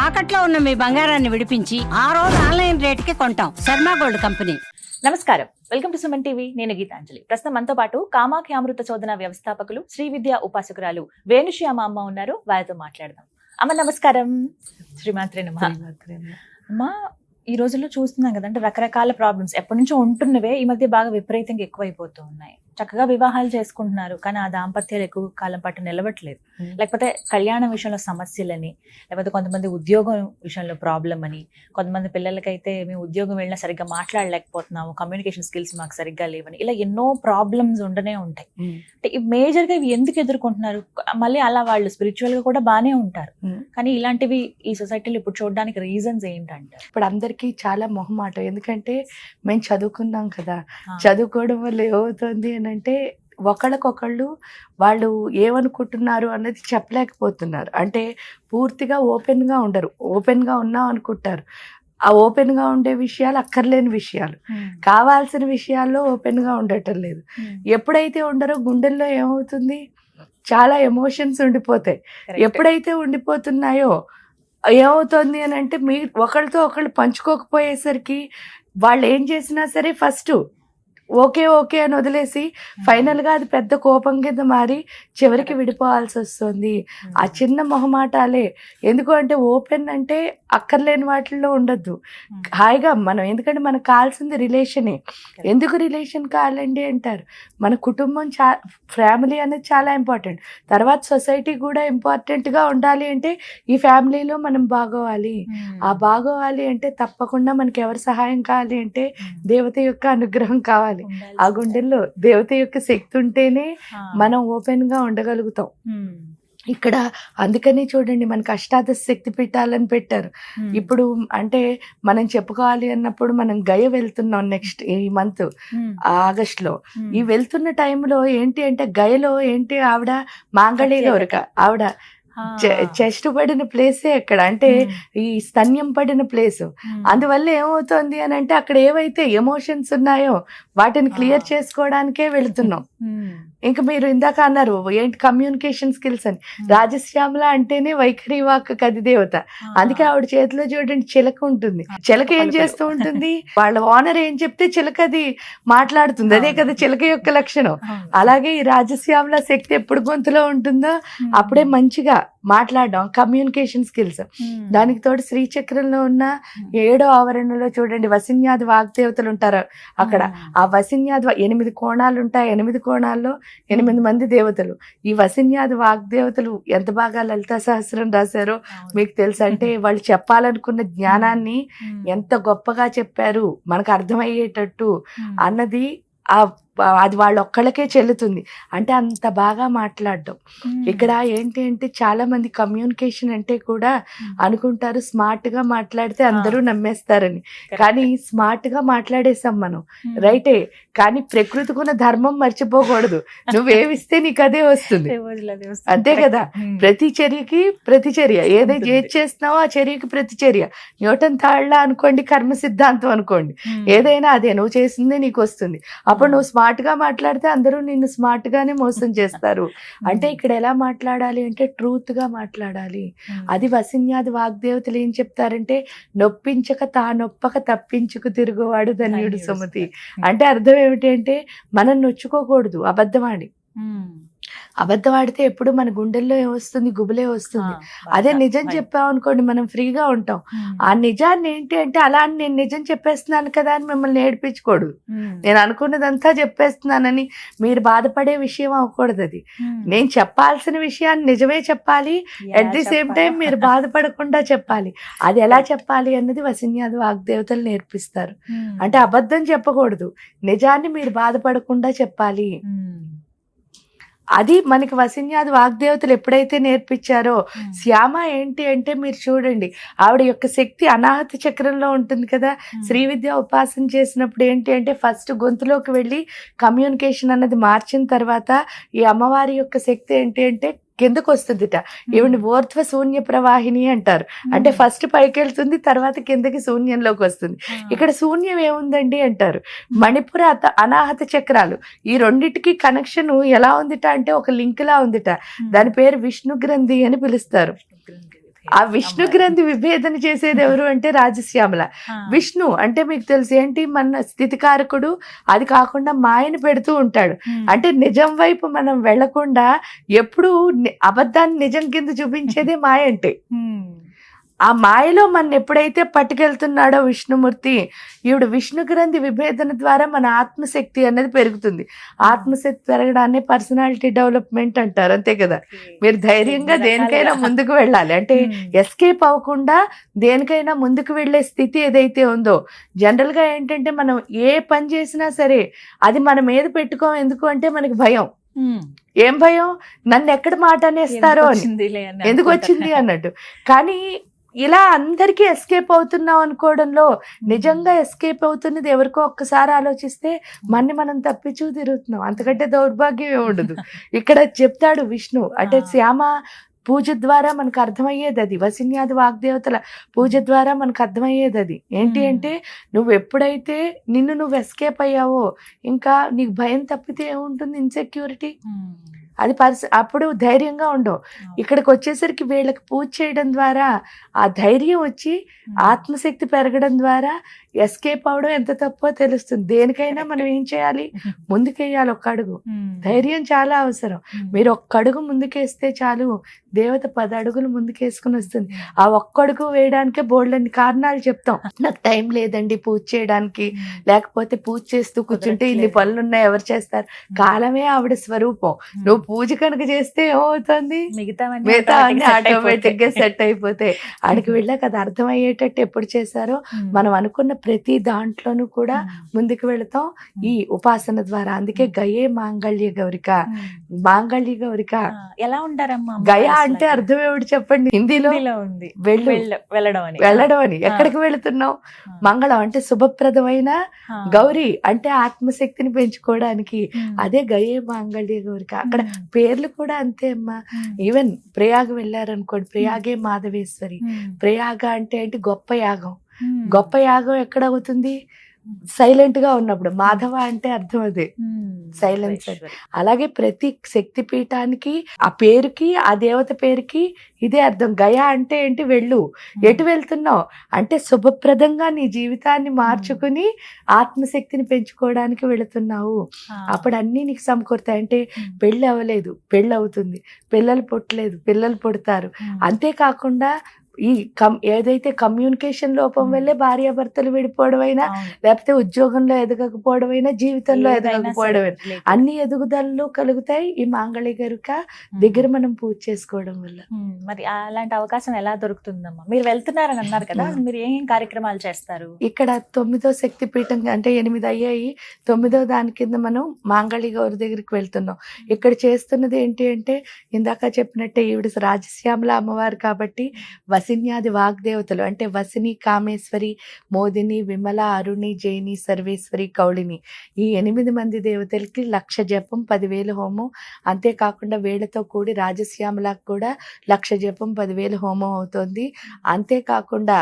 తాకట్లో ఉన్న మీ బంగారాన్ని విడిపించి ఆ రోజు ఆన్లైన్ రేటుకి కొంటాం. Sharma gold company. నమస్కారం, వెల్కమ్ టు సుమన్ టీవీ. నేను గీతాంజలి. ప్రస్తుతం మనతో పాటు కామాఖ్య అమృత శోధన వ్యవస్థాపకులు శ్రీ విద్యా ఉపాసకురాలు వేణుశ్యామ అమ్మ ఉన్నారు. వారితో మాట్లాడదాం. అమ్మ నమస్కారం. శ్రీమాత్రే నమః. అమ్మ, ఈ రోజుల్లో చూస్తున్నాం కదంటే రకరకాల ప్రాబ్లమ్స్ ఎప్పటి నుంచో ఉంటున్నవే ఈ మధ్య బాగా విపరీతంగా ఎక్కువైపోతూ ఉన్నాయి. చక్కగా వివాహాలు చేసుకుంటున్నారు, కానీ ఆ దాంపత్యాలు ఎక్కువ కాలం పాటు నిలవట్లేదు. లేకపోతే కళ్యాణం విషయంలో సమస్యలని, లేకపోతే కొంతమంది ఉద్యోగం విషయంలో ప్రాబ్లం అని, కొంతమంది పిల్లలకైతే మేము ఉద్యోగం వెళ్ళినా సరిగ్గా మాట్లాడలేకపోతున్నాము, కమ్యూనికేషన్ స్కిల్స్ మాకు సరిగ్గా లేవని, ఇలా ఎన్నో ప్రాబ్లమ్స్ ఉండనే ఉంటాయి. అంటే మేజర్గా ఇవి ఎందుకు ఎదుర్కొంటున్నారు? మళ్ళీ అలా వాళ్ళు స్పిరిచువల్ గా కూడా బాగానే ఉంటారు, కానీ ఇలాంటివి ఈ సొసైటీలో ఇప్పుడు చూడడానికి రీజన్స్ ఏంటంటే? ఇప్పుడు అందరికీ చాలా మొహమాటం. ఎందుకంటే మేము చదువుకున్నాం కదా, చదువుకోవడం వల్ల ఏమవుతుంది అని అంటే ఒకళ్ళకొకళ్ళు వాళ్ళు ఏమనుకుంటున్నారు అన్నది చెప్పలేకపోతున్నారు. అంటే పూర్తిగా ఓపెన్గా ఉండరు. ఓపెన్గా ఉన్నాం అనుకుంటారు. ఆ ఓపెన్గా ఉండే విషయాలు అక్కర్లేని విషయాలు, కావాల్సిన విషయాల్లో ఓపెన్గా ఉండటం లేదు. ఎప్పుడైతే ఉండరో గుండెల్లో ఏమవుతుంది, చాలా ఎమోషన్స్ ఉండిపోతాయి. ఎప్పుడైతే ఉండిపోతున్నాయో ఏమవుతుంది అని అంటే మీ ఒకళ్ళతో ఒకళ్ళు పంచుకోకపోయేసరికి వాళ్ళు ఏం చేసినా సరే ఫస్ట్ ఓకే ఓకే అని వదిలేసి ఫైనల్గా అది పెద్ద కోపం కింద మారి చివరికి విడిపోవాల్సి వస్తుంది. ఆ చిన్న మొహమాటాలే. ఎందుకు అంటే ఓపెన్ అంటే అక్కర్లేని వాటిల్లో ఉండద్దు. హాయిగా మనం, ఎందుకంటే మనకు కావాల్సింది రిలేషనే. ఎందుకు రిలేషన్ కావాలండి అంటారు, మన కుటుంబం ఫ్యామిలీ అనేది చాలా ఇంపార్టెంట్. తర్వాత సొసైటీ కూడా ఇంపార్టెంట్గా ఉండాలి. అంటే ఈ ఫ్యామిలీలో మనం బాగోవాలి. ఆ బాగోవాలి అంటే తప్పకుండా మనకి ఎవరి సహాయం కావాలి అంటే దేవత యొక్క అనుగ్రహం కావాలి. ఆ గుండెల్లో దేవత యొక్క శక్తి ఉంటేనే మనం ఓపెన్ గా ఉండగలుగుతాం. ఇక్కడ అందుకని చూడండి, మనకి అష్టాదశ శక్తి పీఠాలని పెట్టారు. ఇప్పుడు అంటే మనం చెప్పుకోవాలి అన్నప్పుడు మనం గయ వెళ్తున్నాం నెక్స్ట్ ఈ మంత్ ఆగస్ట్ లో. ఈ వెళ్తున్న టైంలో ఏంటి అంటే గయలో ఏంటి, ఆవిడ మాంగళ్య గౌరిక, ఆవిడ చెస్ట్ పడిన ప్లేసే ఎక్కడ అంటే ఈ స్తన్యం పడిన ప్లేస్. అందువల్ల ఏమవుతుంది అని అంటే అక్కడ ఏవైతే ఎమోషన్స్ ఉన్నాయో వాటిని క్లియర్ చేసుకోవడానికే వెళుతున్నాం. ఇంకా మీరు ఇందాక అన్నారు ఏంటి కమ్యూనికేషన్ స్కిల్స్ అని. రాజశ్యామల అంటేనే వైఖరి వాక్ కది దేవత. అందుకే ఆవిడ చేతిలో చూడండి చిలక ఉంటుంది. చిలక ఏం చేస్తూ ఉంటుంది, వాళ్ళ ఓనర్ ఏం చెప్తే చిలక అది మాట్లాడుతుంది. అదే కదా చిలక యొక్క లక్షణం. అలాగే ఈ రాజశ్యామల శక్తి ఎప్పుడు గొంతులో ఉంటుందో అప్పుడే మంచిగా మాట్లాడడం, కమ్యూనికేషన్ స్కిల్స్. దానికి తోడు శ్రీచక్రంలో ఉన్న 7వ ఆవరణలో చూడండి వసిన్యాది వాగ్దేవతలు ఉంటారు. అక్కడ ఆ వసిన్యాది 8 కోణాలు ఉంటాయి. 8 కోణాల్లో 8 మంది దేవతలు. ఈ వసిన్యాది వాగ్దేవతలు ఎంత బాగా లలితా సహస్రం రాశారో మీకు తెలుసు. అంటే వాళ్ళు చెప్పాలనుకున్న జ్ఞానాన్ని ఎంత గొప్పగా చెప్పారు మనకు అర్థమయ్యేటట్టు అన్నది అది వాళ్ళ ఒక్కళ్ళకే చెల్లుతుంది. అంటే అంత బాగా మాట్లాడడం. ఇక్కడ ఏంటి అంటే చాలా మంది కమ్యూనికేషన్ అంటే కూడా అనుకుంటారు స్మార్ట్ గా మాట్లాడితే అందరూ నమ్మేస్తారని. కానీ స్మార్ట్ గా మాట్లాడేసాం మనం, రైటే. కానీ ప్రకృతికున్న ధర్మం మర్చిపోకూడదు. నువ్వేమిస్తే నీకు అదే వస్తుంది, అంతే కదా. ప్రతి చర్యకి ప్రతిచర్య, ఏది చేస్తున్నావో ఆ చర్యకి ప్రతిచర్య. న్యూటన్ థర్డ్ లా అనుకోండి, కర్మ సిద్ధాంతం అనుకోండి, ఏదైనా అదే నువ్వు చేసిందే నీకు వస్తుంది. అప్పుడు నువ్వు స్మార్ట్ గా మాట్లాడితే అందరూ నిన్ను స్మార్ట్ గానే మోసం చేస్తారు. అంటే ఇక్కడ ఎలా మాట్లాడాలి అంటే ట్రూత్ గా మాట్లాడాలి. అది వసిన్యాది వాగ్దేవతలు ఏం చెప్తారంటే నొప్పించక తా నొప్పక తప్పించుకు తిరుగువాడు ధన్యుడు సుమతి. అంటే అర్థం ఏమిటి అంటే మనం నొచ్చుకోకూడదు అబద్ధమాడి. అబద్ధం ఆడితే ఎప్పుడు మన గుండెల్లో ఏమొస్తుంది, గుబులే వస్తుంది. అదే నిజం చెప్పాం అనుకోండి మనం ఫ్రీగా ఉంటాం. ఆ నిజాన్ని ఏంటి అంటే అలా నేను నిజం చెప్పేస్తున్నాను కదా అని మిమ్మల్ని ఏడిపించకూడదు. నేను అనుకున్నదంతా చెప్పేస్తున్నానని మీరు బాధపడే విషయం అవ్వకూడదు. అది నేను చెప్పాల్సిన విషయాన్ని నిజమే చెప్పాలి, అట్ ది సేమ్ టైం మీరు బాధపడకుండా చెప్పాలి. అది ఎలా చెప్పాలి అన్నది వసిన్యాది వాగ్దేవతలు నేర్పిస్తారు. అంటే అబద్ధం చెప్పకూడదు, నిజాన్ని మీరు బాధపడకుండా చెప్పాలి. అది మనకి వసిన్యాది వాగ్దేవతలు ఎప్పుడైతే నేర్పించారో, శ్యామ ఏంటి అంటే మీరు చూడండి ఆవిడ యొక్క శక్తి అనాహత చక్రంలో ఉంటుంది కదా. శ్రీ విద్య ఉపాసన చేసినప్పుడు ఏంటి అంటే ఫస్ట్ గొంతులోకి వెళ్ళి కమ్యూనికేషన్ అన్నది మార్చిన తర్వాత ఈ అమ్మవారి యొక్క శక్తి ఏంటి అంటే కిందకు వస్తుందిట. ఈవిని ఊర్ధ్వ శూన్య ప్రవాహిని అంటారు. అంటే ఫస్ట్ పైకి వెళ్తుంది, తర్వాత కిందకి శూన్యంలోకి వస్తుంది. ఇక్కడ శూన్యం ఏముందండి అంటారు, మణిపుర అనాహత చక్రాలు. ఈ రెండిటికి కనెక్షన్ ఎలా ఉందిట అంటే ఒక లింక్ లా ఉందిట. దాని పేరు విష్ణు గ్రంథి అని పిలుస్తారు. ఆ విష్ణు గ్రంథి విభేదన చేసేది ఎవరు అంటే రాజశ్యామల. విష్ణు అంటే మీకు తెలుసు ఏంటి, మన స్థితికారకుడు. అది కాకుండా మాయను పెడుతూ ఉంటాడు. అంటే నిజం వైపు మనం వెళ్లకుండా ఎప్పుడు అబద్ధాన్ని నిజం కింద చూపించేదే మాయ అంటే. ఆ మాయలో మన ఎప్పుడైతే పట్టుకెళ్తున్నాడో విష్ణుమూర్తి, ఈవిడ విష్ణు గ్రంథి విభేదన ద్వారా మన ఆత్మశక్తి అనేది పెరుగుతుంది. ఆత్మశక్తి పెరగడాన్ని పర్సనాలిటీ డెవలప్మెంట్ అంటారు, అంతే కదా. మీరు ధైర్యంగా దేనికైనా ముందుకు వెళ్ళాలి అంటే ఎస్కేప్ అవ్వకుండా దేనికైనా ముందుకు వెళ్ళే స్థితి ఏదైతే ఉందో. జనరల్ గా ఏంటంటే మనం ఏ పని చేసినా సరే అది మన మీద పెట్టుకోం. ఎందుకు అంటే మనకి భయం. ఏం భయం? నన్ను ఎక్కడ మాట అనేస్తారో అని, ఎందుకు వచ్చింది అన్నట్టు. కానీ ఇలా అందరికీ ఎస్కేప్ అవుతున్నాం అనుకోవడంలో నిజంగా ఎస్కేప్ అవుతున్నది ఎవరికో ఒక్కసారి ఆలోచిస్తే మన్ని మనం తప్పించూ తిరుగుతున్నాం. అంతకంటే దౌర్భాగ్యం ఉండదు. ఇక్కడ చెప్తాడు విష్ణు అంటే శ్యామ పూజ ద్వారా మనకు అర్థమయ్యేది అది. వసిన్యాది వాగ్దేవతల పూజ ద్వారా మనకు అర్థమయ్యేది అది. ఏంటి అంటే నువ్వు ఎప్పుడైతే నిన్ను నువ్వు ఎస్కేప్ అయ్యావో ఇంకా నీకు భయం తప్పితే ఏముంటుంది? ఇన్సెక్యూరిటీ. అది అప్పుడు ధైర్యంగా ఉండవు. ఇక్కడికి వచ్చేసరికి వీళ్ళకి పూజ చేయడం ద్వారా ఆ ధైర్యం వచ్చి ఆత్మశక్తి పెరగడం ద్వారా ఎస్కేప్ అవడం ఎంత తప్పో తెలుస్తుంది. దేనికైనా మనం ఏం చేయాలి? ముందుకేయాలి ఒక్క అడుగు. ధైర్యం చాలా అవసరం. మీరు ఒక్క అడుగు ముందుకేస్తే చాలు, దేవత 10 అడుగులు ముందుకేసుకుని వస్తుంది. ఆ ఒక్క అడుగు వేయడానికే బోల్డన్ని కారణాలు చెప్తాం. నాకు టైం లేదండి పూజ చేయడానికి, లేకపోతే పూజ చేస్తూ కూర్చుంటే ఇన్ని పనులు ఉన్నాయి, ఎవరు చేస్తారు? కాలమే ఆవిడ స్వరూపం. నువ్వు పూజ కనుక చేస్తే ఏమవుతుంది? మిగతా అన్ని ఆటోమేటిక్ గా సెట్ అయిపోతాయి. ఆడికి వెళ్ళాక అది అర్థమయ్యేటట్టు ఎప్పుడు చేశారో మనం అనుకున్న ప్రతి దాంట్లోనూ కూడా ముందుకు వెళతాం ఈ ఉపాసన ద్వారా. అందుకే గయే మాంగళ్య గౌరిక. మాంగళ్య గౌరిక ఎలా ఉంటారమ్మా? గయ అంటే అర్థం ఏమిటి చెప్పండి? హిందీలో ఉంది వెళ్ళడం అని. ఎక్కడికి వెళుతున్నావు? మంగళం అంటే శుభప్రదమైన, గౌరీ అంటే ఆత్మశక్తిని పెంచుకోవడానికి. అదే గయే మాంగళ్య గౌరిక. అక్కడ పేర్లు కూడా అంతే అమ్మా. ఈవెన్ ప్రయాగ వెళ్ళారనుకోండి, ప్రయాగే మాధవేశ్వరి. ప్రయాగ అంటే ఏంటి? గొప్ప యాగం. గొప్ప యాగం ఎక్కడ అవుతుంది? సైలెంట్ గా ఉన్నప్పుడు. మాధవ అంటే అర్థం అదే, సైలెన్స్. అలాగే ప్రతి శక్తి పీఠానికి ఆ పేరుకి, ఆ దేవత పేరుకి ఇదే అర్థం. గయా అంటే ఏంటి? వెళ్ళు. ఎటు వెళ్తున్నావు అంటే శుభప్రదంగా నీ జీవితాన్ని మార్చుకుని ఆత్మశక్తిని పెంచుకోవడానికి వెళుతున్నావు. అప్పుడు అన్నీ నీకు సమకూరుతాయి. అంటే పెళ్ళి అవ్వలేదు, పెళ్ళి అవుతుంది. పిల్లలు పుట్టలేదు, పిల్లలు పుడతారు. అంతేకాకుండా ఈ ఏదైతే కమ్యూనికేషన్ లోపం వల్లే భార్యాభర్తలు విడిపోవడం అయినా, లేకపోతే ఉద్యోగంలో ఎదగకపోవడం అయినా, జీవితంలో ఎదగకపోవడం అయినా, అన్ని ఎదుగుదలలు కలుగుతాయి ఈ మాంగళ్య గౌరిక దగ్గర మనం పూజ చేసుకోవడం వల్ల. మరి అలాంటి అవకాశం ఎలా దొరుకుతుందమ్మా? మీరు వెళ్తున్నారని అన్నారు కదా, మీరు ఏం కార్యక్రమాలు చేస్తారు? ఇక్కడ 9వ శక్తి పీఠం అంటే 8 అయ్యాయి. 9వ దాని కింద మనం మాంగళ్య గౌరి దగ్గరికి వెళ్తున్నాం. ఇక్కడ చేస్తున్నది ఏంటి అంటే ఇందాక చెప్పినట్టే ఈవిడ రాజశ్యామల అమ్మవారు కాబట్టి వసిన్యాది వాగ్దేవతలు అంటే వసిని, కామేశ్వరి, మోదిని, విమల, అరుణి, జైని, సర్వేశ్వరి, కౌళిని, ఈ 8 మంది దేవతలకి 1,00,000 జపం, 10,000 హోమం. అంతేకాకుండా వేళ్లతో కూడి రాజశ్యామలకు కూడా 1,00,000 జపం, 10,000 హోమం అవుతుంది. అంతేకాకుండా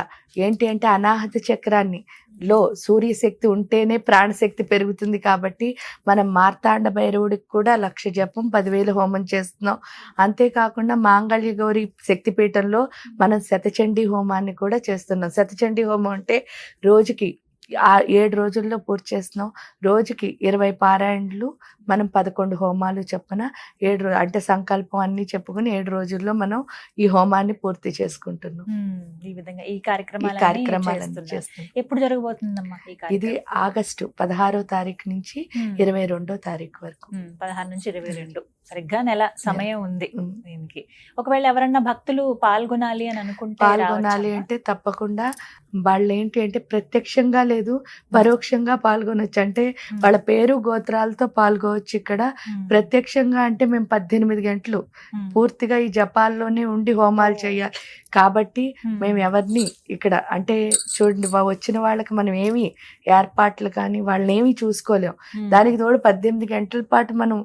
ఏంటి అంటే అనాహత చక్రాన్ని లో సూర్యశక్తి ఉంటేనే ప్రాణశక్తి పెరుగుతుంది కాబట్టి మనం మార్తాండ భైరవుడికి కూడా 1,00,000 జపం, 10,000 హోమం చేస్తున్నాం. అంతేకాకుండా మాంగళ్య గౌరి శక్తిపీఠంలో మనం శతచండీ హోమాన్ని కూడా చేస్తున్నాం. శతచండీ హోమం అంటే రోజుకి 7 రోజుల్లో పూర్తి చేస్తున్నాం. రోజుకి 20 పారాయణలు, మనం 11 హోమాలు చొప్పున 7 అంటే సంకల్పం అన్ని చెప్పుకుని 7 రోజుల్లో మనం ఈ హోమాన్ని పూర్తి చేసుకుంటున్నాం. ఈ విధంగా ఈ కార్యక్రమాలన్నీ చేస్తున్నాం. ఎప్పుడు జరగబోతుందమ్మా ఇది? ఆగస్టు 16వ తారీఖు నుంచి 22వ తారీఖు వరకు. 16 నుంచి 22 సరిగ్గా నెల సమయం ఉంది దీనికి. ఒకవేళ ఎవరన్నా భక్తులు పాల్గొనాలి అని అనుకుంటే, పాల్గొనాలి అంటే తప్పకుండా వాళ్ళు ఏంటి అంటే ప్రత్యక్షంగా లేదు పరోక్షంగా పాల్గొనొచ్చు. అంటే వాళ్ళ పేరు గోత్రాలతో పాల్గొవచ్చు. ఇక్కడ ప్రత్యక్షంగా అంటే మేము 18 గంటలు పూర్తిగా ఈ జపాల్లోనే ఉండి హోమాలు చేయాలి కాబట్టి మేము ఎవరిని ఇక్కడ అంటే చూడండి, వచ్చిన వాళ్ళకి మనం ఏమి ఏర్పాట్లు కానీ వాళ్ళని ఏమి చూసుకోలేము. దానికి తోడు 18 గంటల పాటు మనం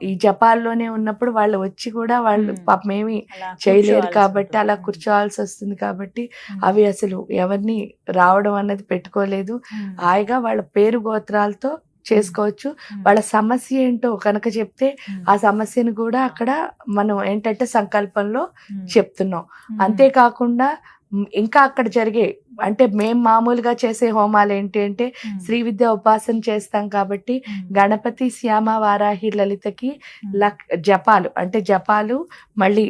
ఈ జపాల్లోనే ఉన్నప్పుడు వాళ్ళు వచ్చి కూడా వాళ్ళు పాపం ఏమి చేయలేరు కాబట్టి అలా కూర్చోవాల్సి వస్తుంది. కాబట్టి అవి అసలు ఎవరిని రావడం అన్నది పెట్టుకోలేదు. హాయిగా వాళ్ళ పేరు గోత్రాలతో చేసుకోవచ్చు. వాళ్ళ సమస్య ఏంటో కనుక చెప్తే ఆ సమస్యను కూడా అక్కడ మనం ఏంటంటే సంకల్పంలో చెప్తున్నాం. అంతేకాకుండా ఇంకా అక్కడ జరిగే అంటే మేము మామూలుగా చేసే హోమాలు ఏంటి అంటే శ్రీ విద్య ఉపాసన చేస్తాం కాబట్టి గణపతి, శ్యామ, వారాహి, లలితకి జపాలు అంటే జపాలు, మళ్ళీ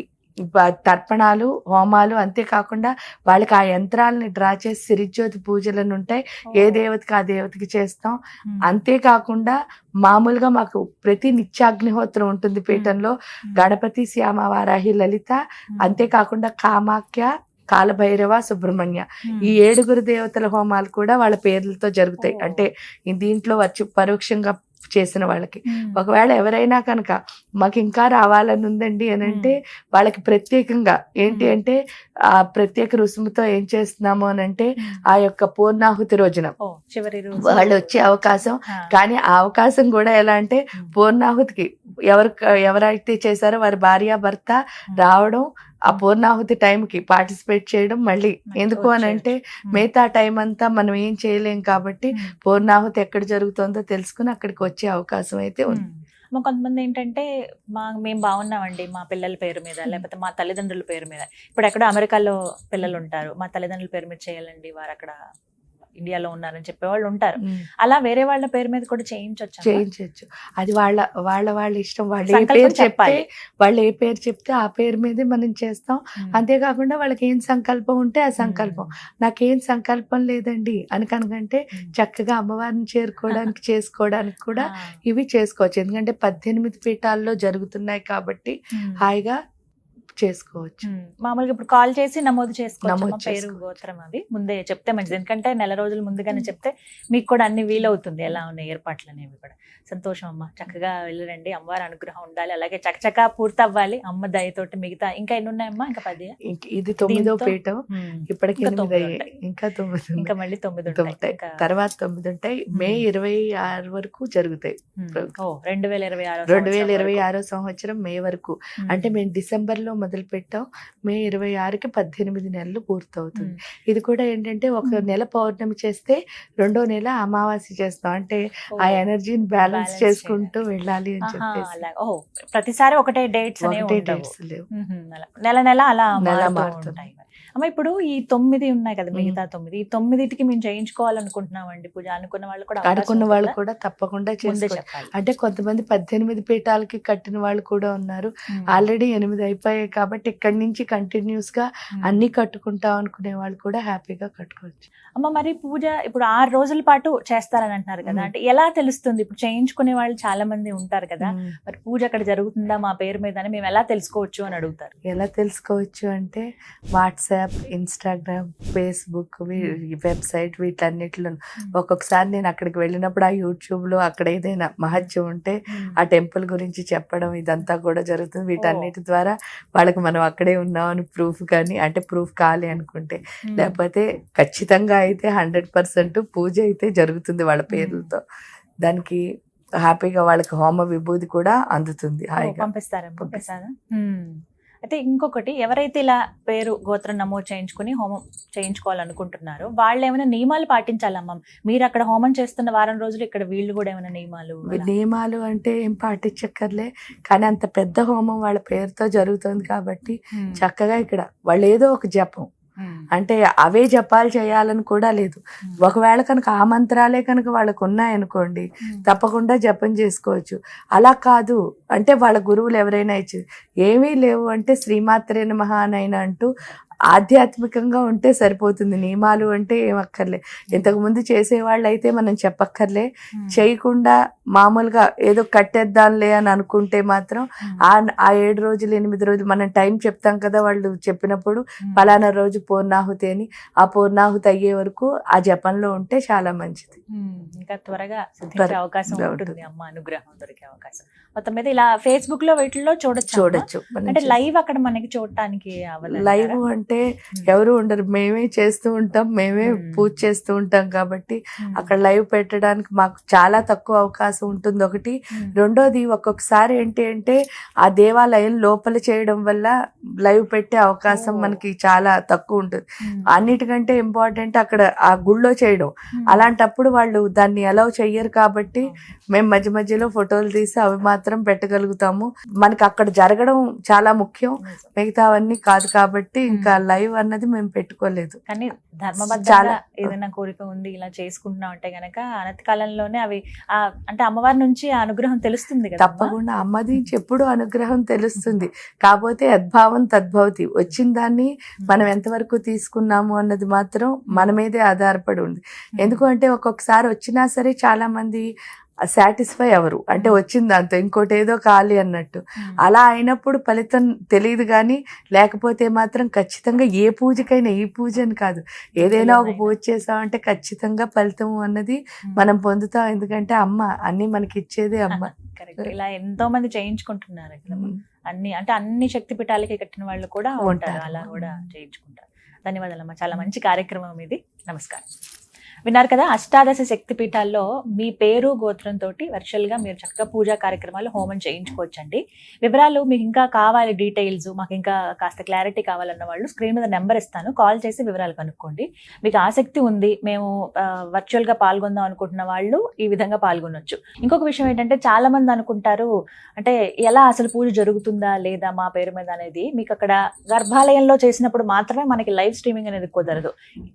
తర్పణాలు, హోమాలు, అంతేకాకుండా వాళ్ళకి ఆ యంత్రాలని డ్రా చేసి సిరిజ్యోతి పూజలను ఉంటాయి. ఏ దేవతకి ఆ దేవతకి చేస్తాం. అంతేకాకుండా మామూలుగా మాకు ప్రతి నిత్యాగ్నిహోత్రం ఉంటుంది పీఠంలో. గణపతి, శ్యామ, వారాహి, లలిత, అంతేకాకుండా కామాఖ్య, కాలభైరవ, సుబ్రహ్మణ్య, ఈ 7 దేవతల హోమాలు కూడా వాళ్ళ పేర్లతో జరుగుతాయి. అంటే దీంట్లో వచ్చి పరోక్షంగా చేసిన వాళ్ళకి. ఒకవేళ ఎవరైనా కనుక మాకు ఇంకా రావాలని ఉందండి అని అంటే వాళ్ళకి ప్రత్యేకంగా ఏంటి అంటే ఆ ప్రత్యేక రుసుముతో ఏం చేస్తున్నాము అని అంటే ఆ యొక్క పూర్ణాహుతి రోజున వాళ్ళు వచ్చే అవకాశం. కానీ ఆ అవకాశం కూడా ఎలా అంటే పూర్ణాహుతికి ఎవరైతే చేశారో వారి భార్య భర్త రావడం, ఆ పూర్ణాహుతి టైంకి పార్టిసిపేట్ చేయడం. మళ్ళీ ఎందుకు అని అంటే మిగతా టైం అంతా మనం ఏం చేయలేం కాబట్టి పూర్ణాహుతి ఎక్కడ జరుగుతుందో తెలుసుకుని అక్కడికి వచ్చే అవకాశం అయితే ఉంది. కొంతమంది ఏంటంటే మేము బాగున్నామండి మా పిల్లల పేరు మీద, లేకపోతే మా తల్లిదండ్రుల పేరు మీద. ఇప్పుడు ఎక్కడో అమెరికాలో పిల్లలు ఉంటారు, మా తల్లిదండ్రుల పేరు మీద చేయాలండి, వారు అక్కడ ఇండియాలో ఉన్నారని చెప్పేవాళ్ళు ఉంటారు. అలా వేరే వాళ్ళ పేరు మీద కూడా చేయించవచ్చు. అది వాళ్ళ ఇష్టం. వాళ్ళు ఏ పేరు చెప్తే ఆ పేరు మీదే మనం చేస్తాం. అంతేకాకుండా వాళ్ళకి ఏం సంకల్పం ఉంటే ఆ సంకల్పం. నాకేం సంకల్పం లేదండి అని కనుకంటే చక్కగా అమ్మవారిని చేసుకోవడానికి కూడా ఇవి చేసుకోవచ్చు. ఎందుకంటే 18 పీఠాల్లో జరుగుతున్నాయి కాబట్టి హాయిగా చేసుకోవచ్చు. మామూలుగా ఇప్పుడు కాల్ చేసి నమోదు చేసుకోవచ్చు పేరు, గోత్రం అవి ముందే చెప్తే మంచిది. ఎందుకంటే నెల రోజుల ముందుగానే చెప్తే మీకు కూడా అన్ని వీలవుతుంది ఎలా ఉన్నాయి ఏర్పాట్లు అనేవి కూడా. సంతోషం అమ్మ, చక్కగా వెళ్ళరండి. అమ్మవారి అనుగ్రహం ఉండాలి, అలాగే చక్కచక్క పూర్తి అవ్వాలి అమ్మ దయతోటి. మిగతా ఇంకా ఎన్ని ఉన్నాయమ్మా? ఇంకా 10. ఇది 9వ పీఠం. ఇప్పటికి ఇంకా మళ్ళీ 9 ఉంటాయి. తర్వాత 9 ఉంటాయి. మే 26 వరకు జరుగుతాయి. 2026 సంవత్సరం మే వరకు. అంటే మేము డిసెంబర్లో మొదలు పెట్టాం. మే 26కి 18 నెలలు పూర్తవుతుంది. ఇది కూడా ఏంటంటే ఒక నెల పౌర్ణమి చేస్తే 2వ నెల అమావాస్య చేస్తాం. అంటే ఆ ఎనర్జీని బ్యాలెన్స్ చేసుకుంటూ వెళ్ళాలి అని చెప్పేసి. ప్రతిసారి ఒకటే డేట్స్ లేవు, నెల అలా మారుతుంటాయి. అమ్మ ఇప్పుడు ఈ 9 ఉన్నాయి కదా, మిగతా 9, ఈ 9టికి మేము చేయించుకోవాలనుకుంటున్నామండి పూజ అనుకున్న వాళ్ళు కూడా తప్పకుండా చేసుకోవాలి. అంటే కొంతమంది 18 పీఠాలకి కట్టిన వాళ్ళు కూడా ఉన్నారు. ఆల్రెడీ 8 అయిపోయాయి కాబట్టి ఇక్కడి నుంచి కంటిన్యూస్ గా అన్ని కట్టుకుంటాం అనుకునే వాళ్ళు కూడా హ్యాపీగా కట్టుకోవచ్చు. అమ్మ మరి పూజ ఇప్పుడు 6 రోజుల పాటు చేస్తారని అంటున్నారు కదా, అంటే ఎలా తెలుస్తుంది? ఇప్పుడు చేయించుకునే వాళ్ళు చాలా మంది ఉంటారు కదా, మరి పూజ అక్కడ జరుగుతుందా మా పేరు మీద అని మేము ఎలా తెలుసుకోవచ్చు అని అడుగుతారు. ఎలా తెలుసుకోవచ్చు అంటే వాట్సాప్, ఇన్స్టాగ్రామ్, ఫేస్బుక్, వెబ్సైట్ వీటన్నిటిలో ఒక్కొక్కసారి నేను అక్కడికి వెళ్ళినప్పుడు ఆ యూట్యూబ్ లో అక్కడ ఏదైనా మహత్యం ఉంటే ఆ టెంపుల్ గురించి చెప్పడం ఇదంతా కూడా జరుగుతుంది. వీటన్నిటి ద్వారా వాళ్ళకి మనం అక్కడే ఉన్నామని ప్రూఫ్ కానీ, అంటే ప్రూఫ్ కావాలి అనుకుంటే, లేకపోతే ఖచ్చితంగా అయితే 100% పూజ అయితే జరుగుతుంది వాళ్ళ పేర్లతో. దానికి హ్యాపీగా వాళ్ళకి హోమ విభూతి కూడా అందుతుంది. హాయిగా పంపిస్తారా? అయితే ఇంకొకటి, ఎవరైతే ఇలా పేరు గోత్రం నమోదు చేయించుకుని హోమం చేయించుకోవాలనుకుంటున్నారో వాళ్ళు ఏమైనా నియమాలు పాటించాలమ్మా? మీరు అక్కడ హోమం చేస్తున్న వారం రోజులు ఇక్కడ వీళ్ళు కూడా ఏమైనా నియమాలు అంటే ఏం పాటించక్కర్లే. కానీ అంత పెద్ద హోమం వాళ్ళ పేరుతో జరుగుతుంది కాబట్టి చక్కగా ఇక్కడ వాళ్ళు ఏదో ఒక జపం, అంటే అవే జపాలు చేయాలని కూడా లేదు. ఒకవేళ కనుక ఆ మంత్రాలే కనుక వాళ్ళకు ఉన్నాయనుకోండి తప్పకుండా జపం చేసుకోవచ్చు. అలా కాదు అంటే వాళ్ళ గురువులు ఎవరైనా ఇచ్చి ఏమీ లేవు అంటే శ్రీమాత్రే నమః అనైనా అంటూ ఆధ్యాత్మికంగా ఉంటే సరిపోతుంది. నియమాలు అంటే ఏమక్కర్లే. ఇంతకుముందు చేసేవాళ్ళు అయితే మనం చెప్పక్కర్లే. చేయకుండా మామూలుగా ఏదో కట్టేద్దాంలే అని అనుకుంటే మాత్రం ఆ 7 రోజులు 8 రోజులు మనం టైం చెప్తాం కదా, వాళ్ళు చెప్పినప్పుడు పలానా రోజు పూర్ణాహుతి అని, ఆ పూర్ణాహుతి అయ్యే వరకు ఆ జపంలో ఉంటే చాలా మంచిది. ఇంకా త్వరగా అవకాశం ఉంటుంది, అమ్మ అనుగ్రహం దొరికే అవకాశం. మొత్తం మీద ఇలా ఫేస్బుక్ లో వీటిల్లో చూడొచ్చు. అంటే లైవ్ అక్కడ మనకి చూడటానికి లైవ్ అంటే ఉంటే ఎవరు ఉండరు, మేమే చేస్తూ ఉంటాం, మేమే పూజ చేస్తూ ఉంటాం కాబట్టి అక్కడ లైవ్ పెట్టడానికి మాకు చాలా తక్కువ అవకాశం ఉంటుంది ఒకటి. రెండోది ఒక్కొక్కసారి ఏంటి అంటే ఆ దేవాలయం లోపల చేయడం వల్ల లైవ్ పెట్టే అవకాశం మనకి చాలా తక్కువ ఉంటుంది. అన్నిటికంటే ఇంపార్టెంట్ అక్కడ ఆ గుళ్ళో చేయడం, అలాంటప్పుడు వాళ్ళు దాన్ని అలౌ చెయ్యరు కాబట్టి మేము మధ్య మధ్యలో ఫోటోలు తీసి అవి మాత్రం పెట్టగలుగుతాము. మనకి అక్కడ జరగడం చాలా ముఖ్యం, మిగతా అవన్నీ కాదు కాబట్టి ఇంకా లైవ్ అన్నది మేము పెట్టుకోలేదు. కానీ ధర్మబద్ధంగా ఏదైనా కోరిక ఉంది ఇలా చేసుకుంటున్నాం అంటే గనక అనతి కాలంలోనే అవి అంటే అమ్మవారి నుంచి ఆ అనుగ్రహం తెలుస్తుంది కదా. తప్పకుండా అమ్మది నుంచి ఎప్పుడు అనుగ్రహం తెలుస్తుంది. కాకపోతే యద్భావం తద్భవతి, వచ్చిన దాన్ని మనం ఎంతవరకు తీసుకున్నాము అన్నది మాత్రం మన మీదే ఆధారపడి ఉంది. ఎందుకంటే ఒక్కొక్కసారి వచ్చినా సరే చాలా మంది సాటిస్ఫై అవరు, అంటే వచ్చింది దాంతో ఇంకోటి ఏదో కావాలి అన్నట్టు. అలా అయినప్పుడు ఫలితం తెలియదు, కానీ లేకపోతే మాత్రం ఖచ్చితంగా ఏ పూజకైనా, ఈ పూజ అని కాదు, ఏదైనా ఒక పూజ చేసామంటే ఖచ్చితంగా ఫలితం అన్నది మనం పొందుతాం. ఎందుకంటే అమ్మ అన్ని మనకి ఇచ్చేదే అమ్మ. ఇలా ఎంతో మంది చేయించుకుంటున్నారు అన్ని, అంటే అన్ని శక్తి పీఠాలకి కట్టిన వాళ్ళు కూడా ఉంటారు, అలా కూడా చేయించుకుంటారు. ధన్యవాదాలమ్మా, చాలా మంచి కార్యక్రమం ఇది. నమస్కారం. విన్నారు కదా, అష్టాదశ శక్తి పీఠాల్లో మీ పేరు గోత్రంతో వర్చువల్గా మీరు చక్కగా పూజా కార్యక్రమాలు హోమం చేయించుకోవచ్చండి. వివరాలు మీకు ఇంకా కావాలి, డీటెయిల్స్ మాకు ఇంకా కాస్త క్లారిటీ కావాలన్న వాళ్ళు స్క్రీన్ మీద నెంబర్ ఇస్తాను, కాల్ చేసి వివరాలు కనుక్కోండి. మీకు ఆసక్తి ఉంది, మేము వర్చువల్గా పాల్గొందాం అనుకుంటున్న వాళ్ళు ఈ విధంగా పాల్గొనొచ్చు. ఇంకొక విషయం ఏంటంటే చాలా మంది అనుకుంటారు అంటే ఎలా అసలు పూజ జరుగుతుందా లేదా మా పేరు మీద అనేది. మీకు అక్కడ గర్భాలయంలో చేసినప్పుడు మాత్రమే మనకి లైవ్ స్ట్రీమింగ్ అనేది కుదరదు.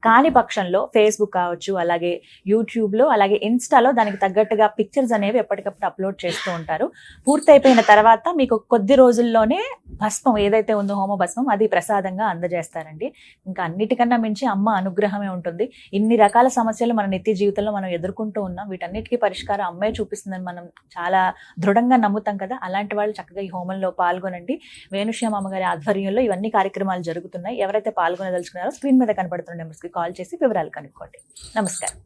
కాని పక్షంలో ఫేస్బుక్ కావచ్చు, అలాగే యూట్యూబ్లో, అలాగే ఇన్స్టాలో దానికి తగ్గట్టుగా పిక్చర్స్ అనేవి ఎప్పటికప్పుడు అప్లోడ్ చేస్తూ ఉంటారు. పూర్తయిపోయిన తర్వాత మీకు కొద్ది రోజుల్లోనే భస్మం ఏదైతే ఉందో హోమ భస్మం అది ప్రసాదంగా అందజేస్తారండి. ఇంకా అన్నిటికన్నా మించి అమ్మ అనుగ్రహమే ఉంటుంది. ఇన్ని రకాల సమస్యలు మన నిత్య జీవితంలో మనం ఎదుర్కొంటూ ఉన్నాం, వీటన్నిటికీ పరిష్కారం అమ్మే చూపిస్తుందని మనం చాలా దృఢంగా నమ్ముతాం కదా. అలాంటి వాళ్ళు చక్కగా ఈ హోమంలో పాల్గొనండి. వేణుశ్యామ అమ్మగారి ఆధ్వర్యంలో ఇవన్నీ కార్యక్రమాలు జరుగుతున్నాయి. ఎవరైతే పాల్గొనదలుచుకున్నారో స్క్రీన్ మీద కనబడుతున్న నెంబర్స్కి కాల్ చేసి వివరాలు కనుక్కోండి. నమస్కారం.